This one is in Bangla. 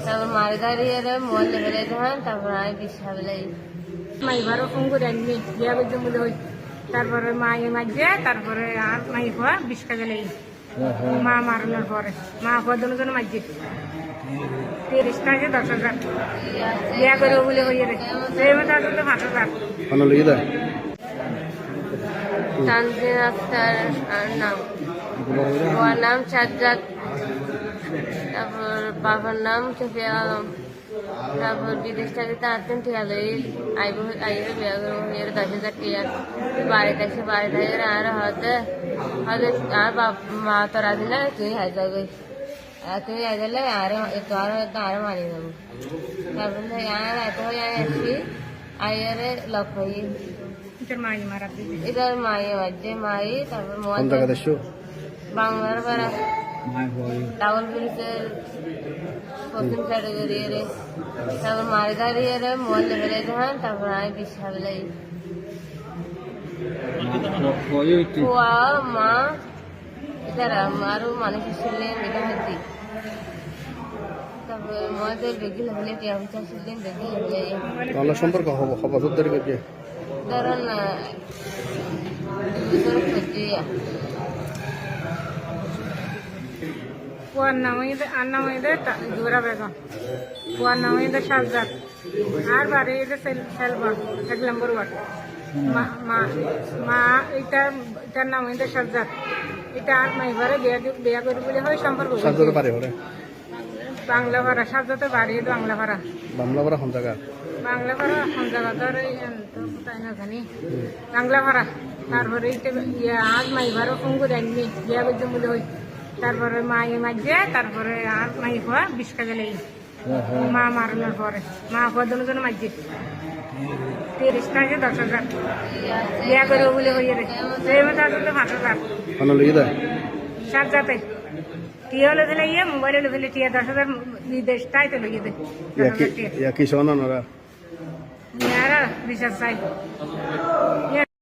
তারপর মারে দাঁড়িয়ে মোবাইল ফেলে দেখান তারপর আমি বিশ্বাস ফেলাই মাইবারও ফোন করে আনবি বিয়া করতে বলে হই তারপরে মায়ে মাঝে তারপরে আর মাই হওয়া 20 টাকা লেগে মা মারানোর পরে মা হওয়া দুজন মাঝে 30 টাকা 10,000 বিয়া করে বলে হইয়ে রে সেই মতো আসলে 5,000 তানজিন আক্তার আর নাম বাবার নাম সাজ্জাদ, তারপর বাবার নাম শফিয়া আলম। তারপর বিদেশ থেকে তাঁতেন ঠিক আছে আইবে বিয়া করবো 10,000 টিয়া বাড়িতে এসে বাড়িতে আর হয়তো হয়তো আর মা তো রাজি না তুই হাই যাবে তুই হাই গেলে একটু আরো মানি যাবো। তারপরে আর এত হয়ে আসি আইয়ারে লক হই মাই মারা এটার মায়ে বাজে মাই তারপর বাংলার পাড়া ডাবল ব্রিজের পশ্চিম সাইডে বেরিয়ে রে তারপর মারি দাঁড়িয়ে রে মোবাইল ফেলে দেখান তারপর আমি বিশ্বাস ফেলাই খোয়া মা এটারা আরো মানুষ ছিলেন এটা হতি তারপরে মদের বেগি লাগলে টিয়া পয়সা ছিলেন বেগি লাগলে সম্পর্ক ধরেন কুয়ার নাম হইতে জোরা বেগম কুয়ার নাম হইতে সাজ্জাদ আর বাড়ি হইতে সেলবা 1 নম্বর ওয়ার্ড মা এটার নাম হইতে সাজ্জাদ এটা আর মাইবারে বিয়া করি বলে হয় সম্পর্ক বাংলা ভাড়া সাজ্জাদের বাড়ি হইতে বাংলা ভাড়া বাংলা ভাড়া এখন জায়গা ধর কোথায় না জানি বাংলা ভাড়া তারপরে আজ মাইবারও ফোন করে আনবি বিয়া করতে বলে হই তারপরে মায়ে মাঝে তারপরে আর মাই হওয়া 20 টাকা লেগে মা মারানোর পরে মা হওয়া দুজন মাঝে 30 টাকা 10,000 বিয়া করে বলে হইয়ে রে সেই মতো আসলে 5,000 সাজ্জাতে টিয়া হলে দিলে মোবাইল হলে দিলে টিয়া 10,000 বিদেশ তাই তো লইয়ে দে রিচার্জ চাই